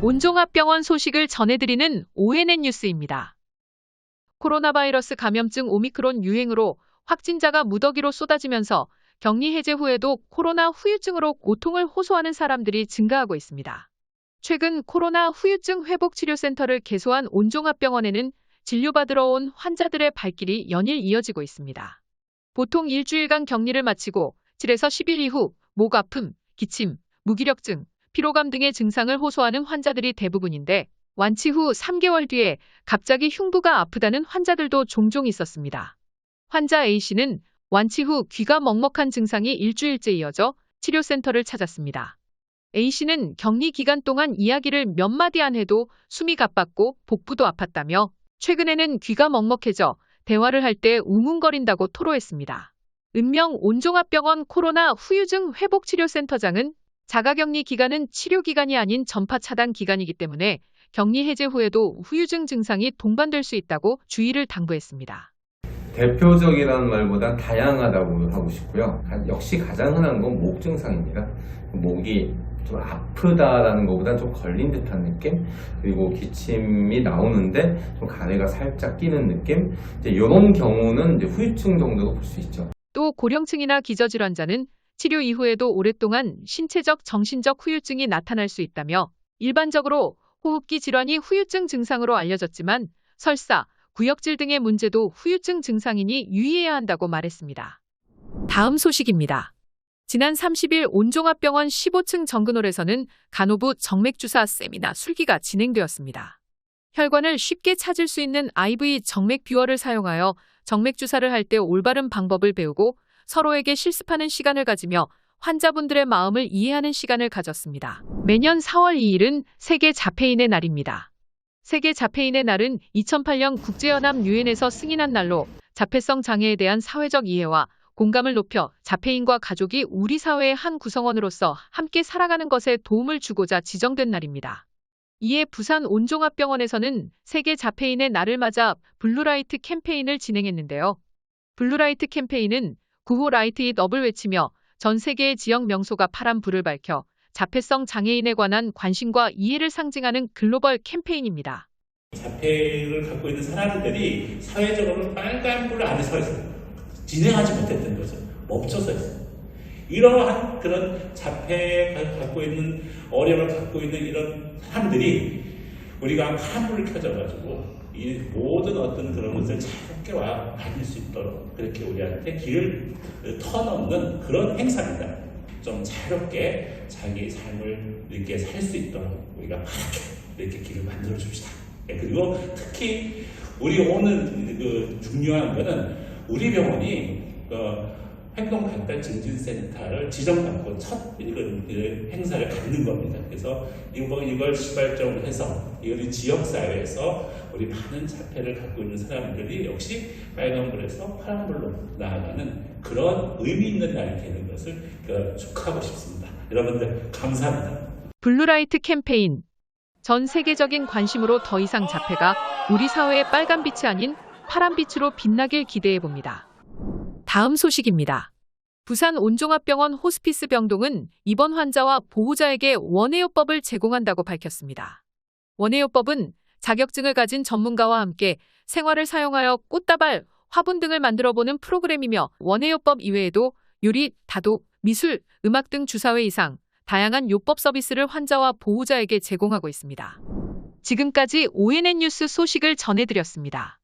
온종합병원 소식을 전해드리는 ONN 뉴스입니다. 코로나 바이러스 감염증 오미크론 유행으로 확진자가 무더기로 쏟아지면서 격리 해제 후에도 코로나 후유증으로 고통을 호소하는 사람들이 증가하고 있습니다. 최근 코로나 후유증 회복치료센터를 개소한 온종합병원에는 진료받으러 온 환자들의 발길이 연일 이어지고 있습니다. 보통 일주일간 격리를 마치고 7에서 10일 이후 목 아픔, 기침, 무기력증, 피로감 등의 증상을 호소하는 환자들이 대부분인데 완치 후 3개월 뒤에 갑자기 흉부가 아프다는 환자들도 종종 있었습니다. 환자 A씨는 완치 후 귀가 먹먹한 증상이 일주일째 이어져 치료센터를 찾았습니다. A씨는 격리 기간 동안 이야기를 몇 마디 안 해도 숨이 가빴고 복부도 아팠다며 최근에는 귀가 먹먹해져 대화를 할 때 웅웅거린다고 토로했습니다. 은명 온종합병원 코로나 후유증 회복치료센터장은 자가격리 기간은 치료 기간이 아닌 전파 차단 기간이기 때문에 격리 해제 후에도 후유증 증상이 동반될 수 있다고 주의를 당부했습니다. 대표적이라는 말보단 다양하다고 하고 싶고요. 역시 가장 흔한 건 목 증상입니다. 목이 좀 아프다라는 것보다 좀 걸린 듯한 느낌, 그리고 기침이 나오는데 좀 가래가 살짝 끼는 느낌, 이런 경우는 이제 후유증 정도로 볼 수 있죠. 또 고령층이나 기저질환자는 치료 이후에도 오랫동안 신체적, 정신적 후유증이 나타날 수 있다며 일반적으로 호흡기 질환이 후유증 증상으로 알려졌지만 설사, 구역질 등의 문제도 후유증 증상이니 유의해야 한다고 말했습니다. 다음 소식입니다. 지난 30일 온종합병원 15층 정근홀에서는 간호부 정맥주사 세미나 술기가 진행되었습니다. 혈관을 쉽게 찾을 수 있는 IV 정맥 뷰어를 사용하여 정맥주사를 할 때 올바른 방법을 배우고 서로에게 실습하는 시간을 가지며 환자분들의 마음을 이해하는 시간을 가졌습니다. 매년 4월 2일은 세계 자폐인의 날입니다. 세계 자폐인의 날은 2008년 국제연합 유엔에서 승인한 날로 자폐성 장애에 대한 사회적 이해와 공감을 높여 자폐인과 가족이 우리 사회의 한 구성원으로서 함께 살아가는 것에 도움을 주고자 지정된 날입니다. 이에 부산 온종합병원에서는 세계 자폐인의 날을 맞아 블루라이트 캠페인을 진행했는데요. 블루라이트 캠페인은 구호 라이트 잇 업을 외치며 전 세계의 지역 명소가 파란 불을 밝혀 자폐성 장애인에 관한 관심과 이해를 상징하는 글로벌 캠페인입니다. 자폐를 갖고 있는 사람들이 사회적으로 빨간 불 아래 서 있어요. 진행하지 못했던 거죠. 멈춰서 있어요. 이러한 그런 자폐를 갖고 있는 어려움을 갖고 있는 이런 사람들이 우리가 환불을 켜져가지고 이 모든 어떤 그런 것을 자유롭게 와 다닐 수 있도록 그렇게 우리한테 길을 터놓는 그런 행사입니다. 좀 자유롭게 자기 삶을 이렇게 살 수 있도록 우리가 이렇게 길을 만들어 줍시다. 그리고 특히 우리 오늘 그 중요한 거는 우리 병원이 행동발달증진센터를 지정받고 첫 이런 행사를 갖는 겁니다. 그래서 이걸 시발점으로 해서 우리 지역사회에서 우리 많은 자폐를 갖고 있는 사람들이 역시 빨간불에서 파란불로 나아가는 그런 의미 있는 날이 되는 것을 축하하고 싶습니다. 여러분들 감사합니다. 블루라이트 캠페인. 전 세계적인 관심으로 더 이상 자폐가 우리 사회의 빨간빛이 아닌 파란빛으로 빛나길 기대해봅니다. 다음 소식입니다. 부산 온종합병원 호스피스 병동은 입원 환자와 보호자에게 원예요법을 제공한다고 밝혔습니다. 원예요법은 자격증을 가진 전문가와 함께 생활을 사용하여 꽃다발, 화분 등을 만들어보는 프로그램이며 원예요법 이외에도 요리, 다도, 미술, 음악 등 주사회 이상 다양한 요법 서비스를 환자와 보호자에게 제공하고 있습니다. 지금까지 ONN 뉴스 소식을 전해드렸습니다.